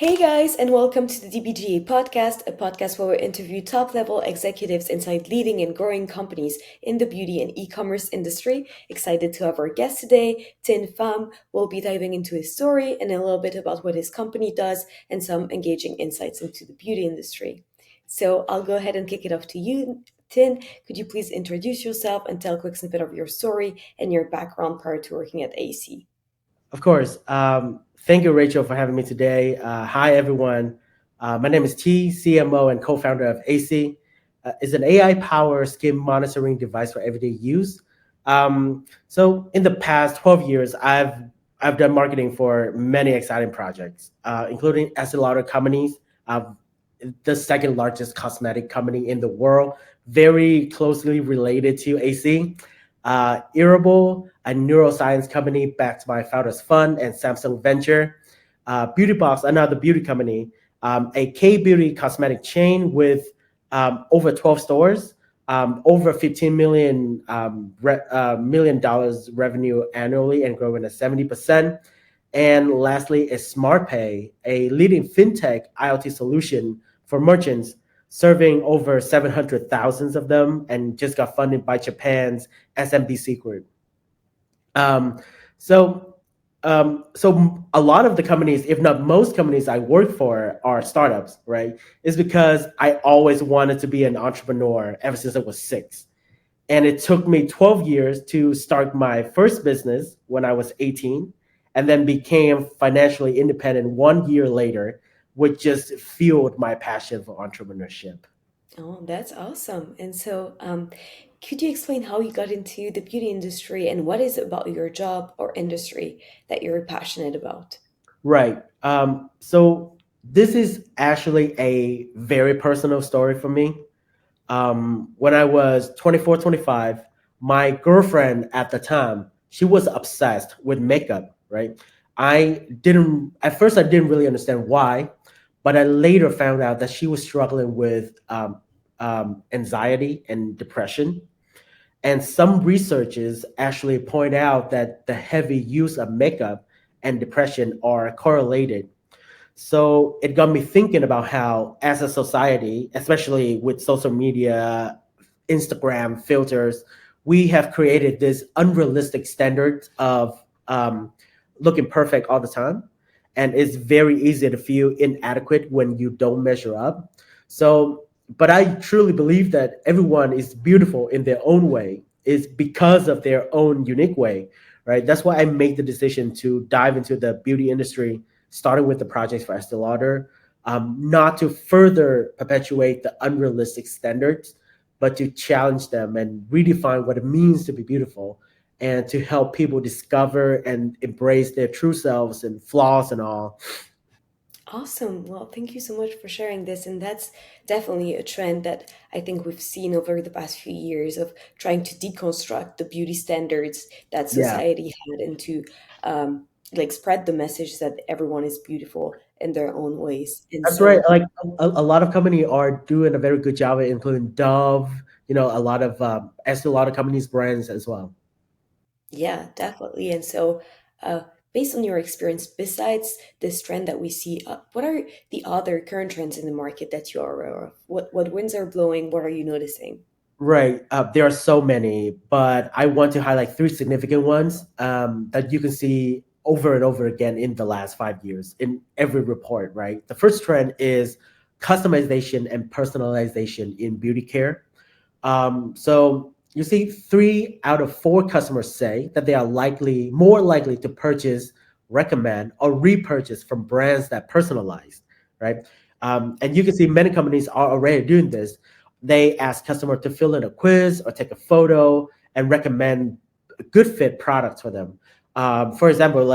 Hey guys, and welcome to the DBGA podcast, a podcast where we interview top level executives inside leading and growing companies in the beauty and e commerce industry. Excited to have our guest today, Tin Pham. We'll be diving into his story and a little bit about what his company does and some engaging insights into the beauty industry. So I'll go ahead and kick it off to you, Tin. Could you please introduce yourself and tell a quick snippet of your story and your background prior to working at Acie? Of course. Thank you, Rachel, for having me today. Hi, everyone. My name is CMO and co-founder of Acie. It's an AI-powered skin monitoring device for everyday use. So in the past 12 years, I've done marketing for many exciting projects, including Estee Lauder companies, uh, the second largest cosmetic company in the world, very closely related to Acie. Irritable, a neuroscience company backed by Founders Fund and Samsung Venture. Beauty Box, another beauty company, a K-beauty cosmetic chain with over 12 stores, over 15 million dollars revenue annually and growing at 70%. And lastly, is SmartPay, a leading fintech IoT solution for merchants, serving over 700,000 of them, and just got funded by Japan's SMBC Group. Um, so, so a lot of the companies, if not most companies I work for, are startups, right? It's because I always wanted to be an entrepreneur ever since I was 6. And it took me 12 years to start my first business when I was 18, and then became financially independent 1 year later, which just fueled my passion for entrepreneurship. Oh, that's awesome. And so, could you explain how you got into the beauty industry and what is it about your job or industry that you're passionate about? Right. So this is actually a very personal story for me. When I was 24, 25, my girlfriend at the time, she was obsessed with makeup, right? At first, I didn't really understand why, but I later found out that she was struggling with anxiety and depression. And some researchers actually point out that the heavy use of makeup and depression are correlated. So it got me thinking about how, as a society, especially with social media, Instagram filters, we have created this unrealistic standard of looking perfect all the time. And it's very easy to feel inadequate when you don't measure up. So, but I truly believe that everyone is beautiful in their own way, is because of their own unique way, right? That's why I made the decision to dive into the beauty industry, starting with the projects for Estee Lauder, not to further perpetuate the unrealistic standards, but to challenge them and redefine what it means to be beautiful, and to help people discover and embrace their true selves and flaws and all. Awesome. Well, thank you so much for sharing this. And that's definitely a trend that I think we've seen over the past few years of trying to deconstruct the beauty standards that Yeah, society had and to like spread the message that everyone is beautiful in their own ways. And that's right. so, Like a lot of company are doing a very good job, including Dove. A lot of Estee Lauder companies brands as well. yeah, definitely. And so, uh, based on your experience, besides this trend that we see, what are the other current trends in the market that you are aware of? What winds are blowing? What are you noticing? Right. There are so many, but I want to highlight three significant ones that you can see over and over again in the last 5 years in every report, right? The first trend is customization and personalization in beauty care. So you see, 3 out of 4 customers say that they are more likely to purchase, recommend, or repurchase from brands that personalize, right? And you can see many companies are already doing this. They ask customers to fill in a quiz or take a photo and recommend good fit products for them. For example,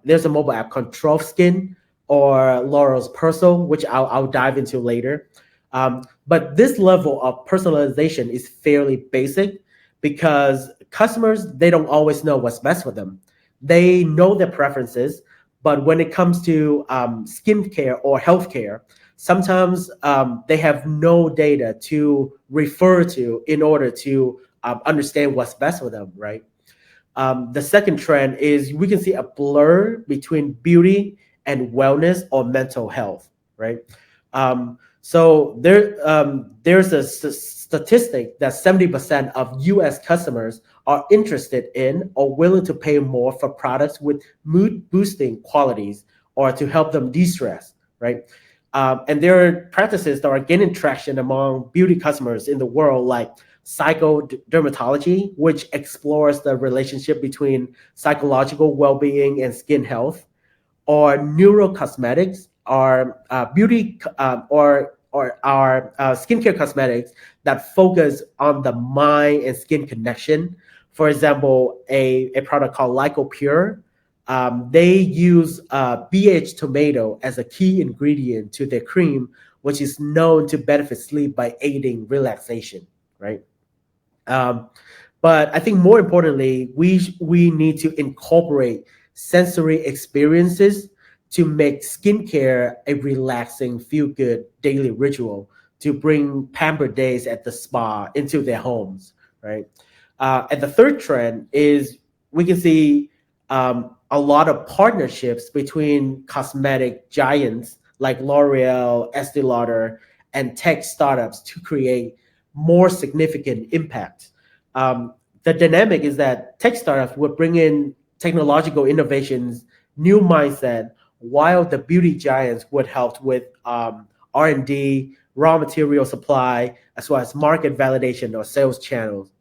there's a mobile app called Trove Skin or Laurel's Persil, which I'll dive into later. But this level of personalization is fairly basic because customers, they don't always know what's best for them. They know their preferences, but when it comes to skincare or healthcare, sometimes they have no data to refer to in order to understand what's best for them, right? The second trend is we can see a blur between beauty and wellness or mental health, right? There's a statistic that 70% of US customers are interested in or willing to pay more for products with mood boosting qualities or to help them de-stress, right? And there are practices that are gaining traction among beauty customers in the world, like psychodermatology, which explores the relationship between psychological well-being and skin health, or neurocosmetics, or beauty or our skincare cosmetics that focus on the mind and skin connection. For example, a product called Lycopure. They use BH tomato as a key ingredient to their cream, which is known to benefit sleep by aiding relaxation, right? Um, but I think more importantly, we need to incorporate sensory experiences to make skincare a relaxing, feel good daily ritual to bring pampered days at the spa into their homes, right? And the third trend is we can see a lot of partnerships between cosmetic giants like L'Oreal, Estee Lauder, and tech startups to create more significant impact. The dynamic is that tech startups would bring in technological innovations, new mindset, while the beauty giants would help with R&D, raw material supply, as well as market validation or sales channels.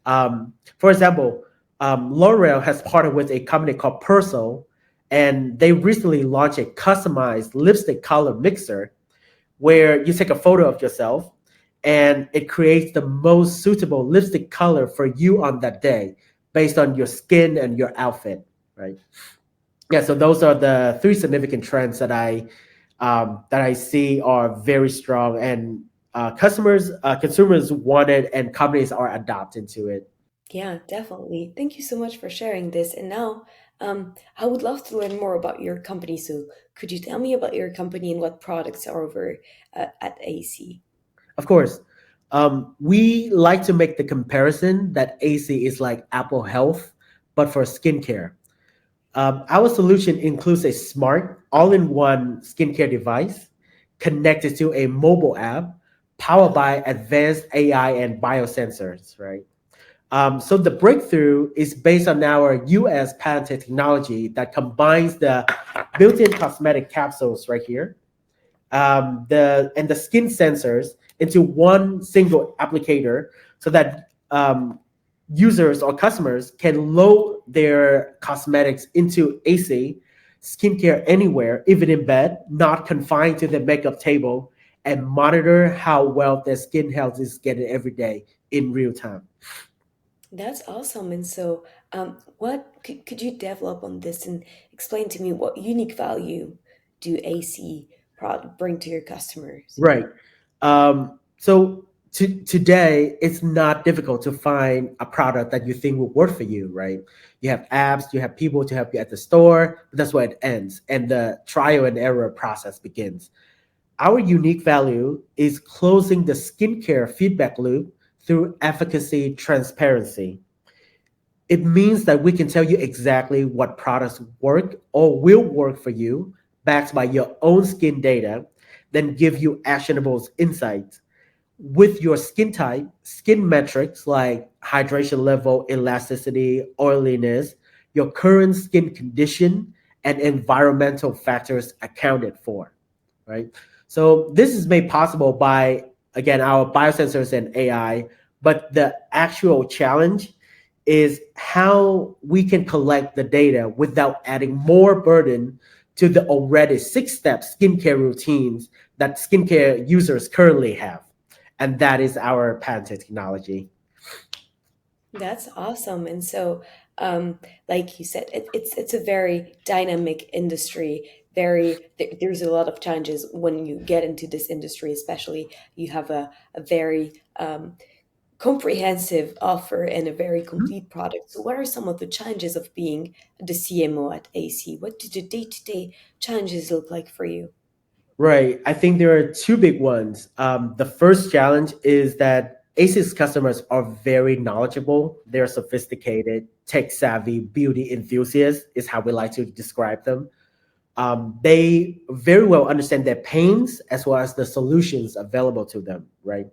For example, L'Oreal has partnered with a company called Persil, and they recently launched a customized lipstick color mixer where you take a photo of yourself and it creates the most suitable lipstick color for you on that day based on your skin and your outfit, right? Yeah, so those are the three significant trends that I see are very strong, and consumers want it, and companies are adapting to it. Yeah, definitely. Thank you so much for sharing this. And now, I would love to learn more about your company. So, could you tell me about your company and what products are over at AC? Of course, we like to make the comparison that AC is like Apple Health, but for skincare. Our solution includes a smart, all in one skincare device connected to a mobile app powered by advanced AI and biosensors, right? So the breakthrough is based on our US patented technology that combines the built in cosmetic capsules right here, the skin sensors into one single applicator so that users or customers can load their cosmetics into AC skincare anywhere, even in bed, not confined to the makeup table, and monitor how well their skin health is getting every day in real time. That's awesome. And so, what could you develop on this and explain to me what unique value do AC product bring to your customers? Right. Today, it's not difficult to find a product that you think will work for you, right? You have apps, you have people to help you at the store, but that's where it ends, and the trial and error process begins. Our unique value is closing the skincare feedback loop through efficacy transparency. It means that we can tell you exactly what products work or will work for you, backed by your own skin data, then give you actionable insights with your skin type, skin metrics like hydration level, elasticity, oiliness, your current skin condition, and environmental factors accounted for, right? So this is made possible by, again, our biosensors and AI, but the actual challenge is how we can collect the data without adding more burden to the already six-step skincare routines that skincare users currently have. And that is our patented technology. That's awesome. And so, like you said, it's a very dynamic industry. There's a lot of challenges when you get into this industry, especially you have a very comprehensive offer and a very complete product. So, what are some of the challenges of being the CMO at AC? What do the day-to-day challenges look like for you? Right. I think there are two big ones. The first challenge is that ASIC's customers are very knowledgeable. They're sophisticated, tech savvy, beauty enthusiasts is how we like to describe them. They very well understand their pains as well as the solutions available to them, right?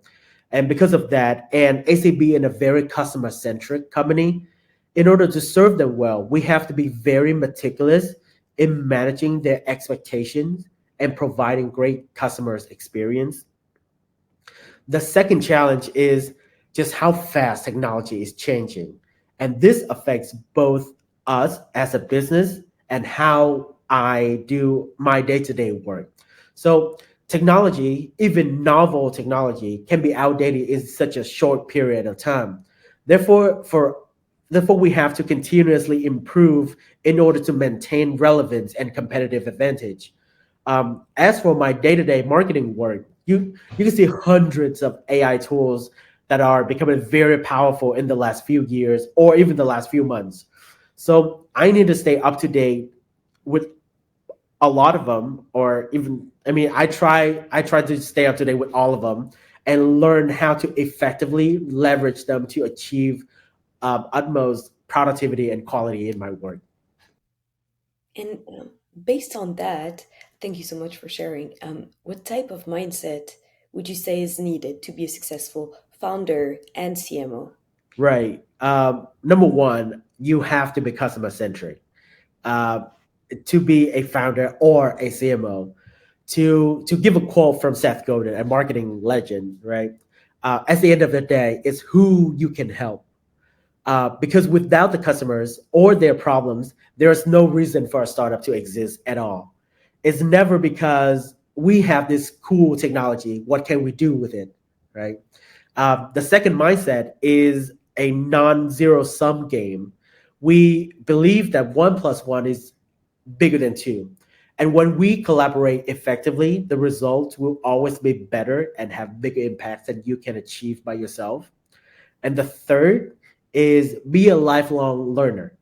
And because of that, and Acie being a very customer centric company, in order to serve them well, we have to be very meticulous in managing their expectations and providing great customers experience. The second challenge is just how fast technology is changing. And this affects both us as a business and how I do my day to day work. So, technology, even novel technology, can be outdated in such a short period of time. Therefore, therefore, we have to continuously improve in order to maintain relevance and competitive advantage. As for my day-to-day marketing work, you can see hundreds of AI tools that are becoming very powerful in the last few years or even the last few months. So I need to stay up to date with a lot of them, or even I mean, I try to stay up to date with all of them and learn how to effectively leverage them to achieve utmost productivity and quality in my work. And based on that, thank you so much for sharing. What type of mindset would you say is needed to be a successful founder and CMO? Right. Number one, you have to be customer centric. Uh, to be a founder or a CMO. To give a quote from Seth Godin, a marketing legend, right? At the end of the day, it's who you can help. Because without the customers or their problems, there's no reason for a startup to exist at all. It's never because we have this cool technology. What can we do with it, right? The second mindset is a non-zero sum game. We believe that one plus one is bigger than two. And when we collaborate effectively, the results will always be better and have bigger impacts than you can achieve by yourself. And the third is be a lifelong learner.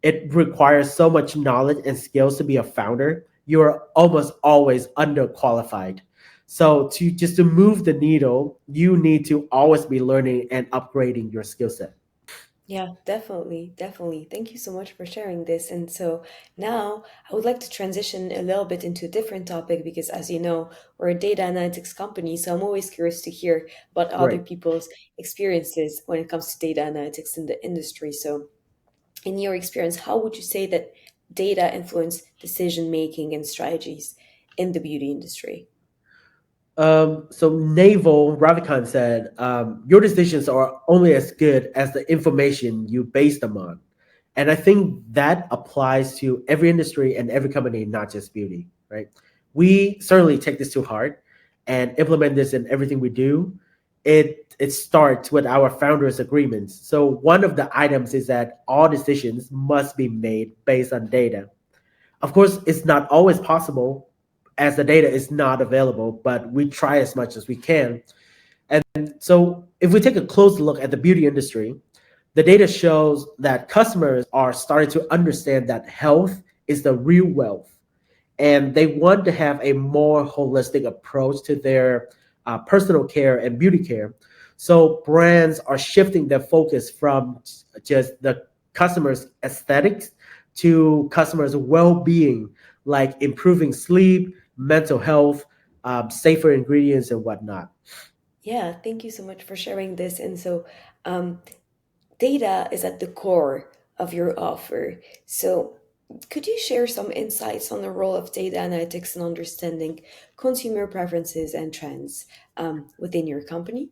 It requires so much knowledge and skills to be a founder. You're almost always underqualified. So to move the needle, you need to always be learning and upgrading your skill set. Yeah, definitely, definitely. Thank you so much for sharing this. And so now I would like to transition a little bit into a different topic because, as you know, we're a data analytics company. So I'm always curious to hear about other Right. people's experiences when it comes to data analytics in the industry. So, in your experience, how would you say that data influence decision making and strategies in the beauty industry? So Naval Ravikant said, your decisions are only as good as the information you base them on. And I think that applies to every industry and every company, not just beauty, right? We certainly take this to heart and implement this in everything we do. It starts with our founders' agreements. So one of the items is that all decisions must be made based on data. Of course, it's not always possible as the data is not available, but we try as much as we can. And so if we take a close look at the beauty industry, the data shows that customers are starting to understand that health is the real wealth, and they want to have a more holistic approach to their personal care and beauty care. So brands are shifting their focus from just the customer's aesthetics to customers' well-being, like improving sleep, mental health, safer ingredients, and whatnot. Yeah, thank you so much for sharing this. And so, um, data is at the core of your offer. So, could you share some insights on the role of data analytics in understanding consumer preferences and trends within your company?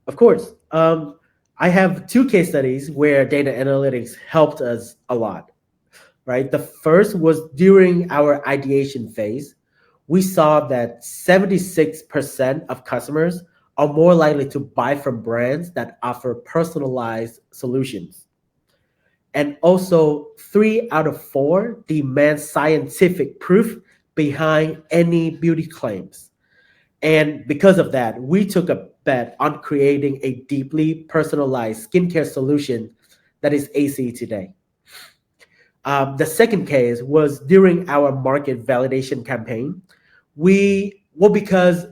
Of course, I have two case studies where data analytics helped us a lot. Right? The first was during our ideation phase. We saw that 76% of customers are more likely to buy from brands that offer personalized solutions. And also, three out of four demand scientific proof behind any beauty claims. And because of that, we took a bet on creating a deeply personalized skincare solution that is AC today. The second case was during our market validation campaign. Because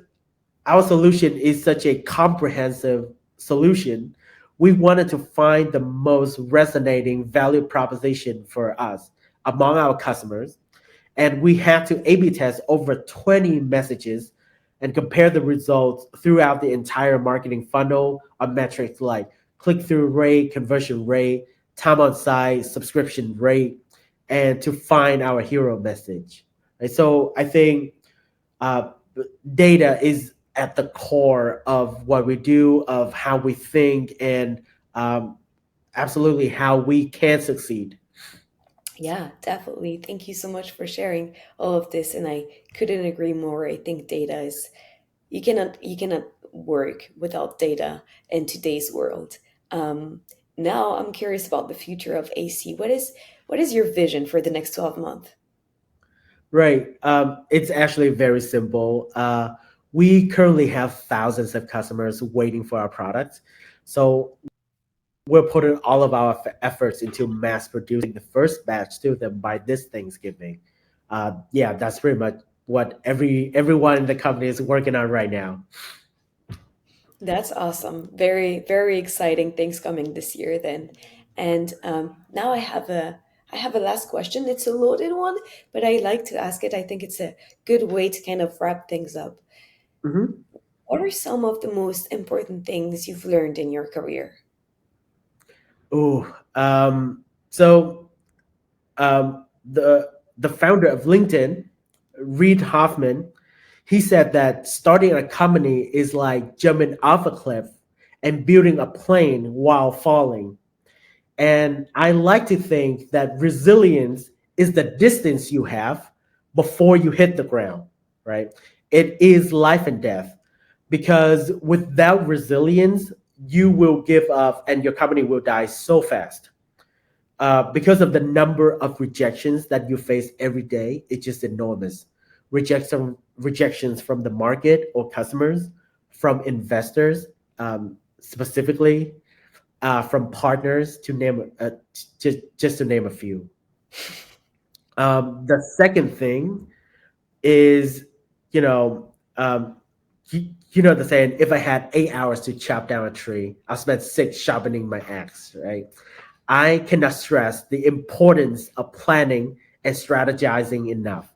our solution is such a comprehensive solution, we wanted to find the most resonating value proposition for us among our customers. And we had to A/B test over 20 messages and compare the results throughout the entire marketing funnel on metrics like click-through rate, conversion rate, time on site, subscription rate, and to find our hero message. And so I think uh, data is at the core of what we do, of how we think, and um, absolutely how we can succeed. Yeah, definitely. Thank you so much for sharing all of this. And I couldn't agree more. I think data is you cannot work without data in today's world. Um, Now I'm curious about the future of AC. What is your vision for the next 12 months? Right. It's actually very simple. We currently have thousands of customers waiting for our products. So we're putting all of our efforts into mass producing the first batch to them by this Thanksgiving. Yeah, that's pretty much what everyone in the company is working on right now. That's awesome. Very, very exciting things coming this year then. And now I have a last question. It's a loaded one, but I like to ask it. I think it's a good way to kind of wrap things up. Hmm. What are some of the most important things you've learned in your career? Ooh, so the founder of LinkedIn, Reid Hoffman, he said that starting a company is like jumping off a cliff and building a plane while falling. And I like to think that resilience is the distance you have before you hit the ground, right? It is life and death because without resilience, you will give up and your company will die so fast. Because of the number of rejections that you face every day, it's just enormous. Rejections from the market or customers, from investors, specifically, from partners, to name just to name a few. The second thing is, you know, you know the saying, if I had 8 hours to chop down a tree, I'll spend six sharpening my axe, right? I cannot stress the importance of planning and strategizing enough.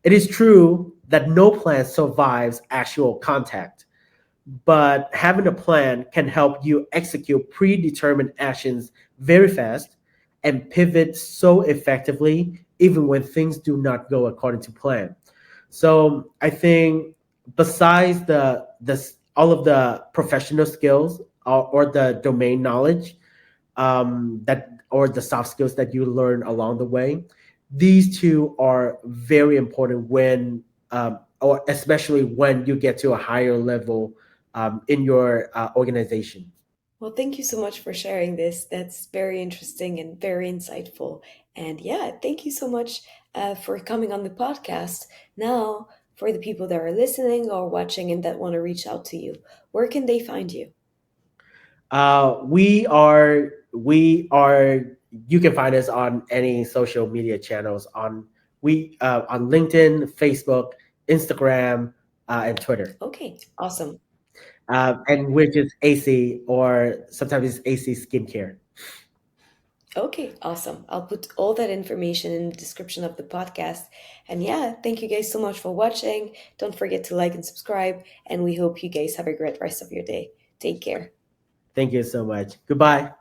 It is true that no plan survives actual contact, but having a plan can help you execute predetermined actions very fast and pivot so effectively even when things do not go according to plan. So I think besides the all of the professional skills or the domain knowledge, that or the soft skills that you learn along the way, these two are very important when or especially when you get to a higher level in your organization. Well, thank you so much for sharing this. That's very interesting and very insightful. And yeah, thank you so much for coming on the podcast. Now, for the people that are listening or watching and that want to reach out to you, where can they find you? We are you can find us on any social media channels on LinkedIn, Facebook, Instagram, and Twitter. Okay, awesome. And we're just AC, or sometimes it's AC Skincare. Okay, awesome. I'll put all that information in the description of the podcast. And yeah, thank you guys so much for watching. Don't forget to like and subscribe. And we hope you guys have a great rest of your day. Take care. Thank you so much. Goodbye.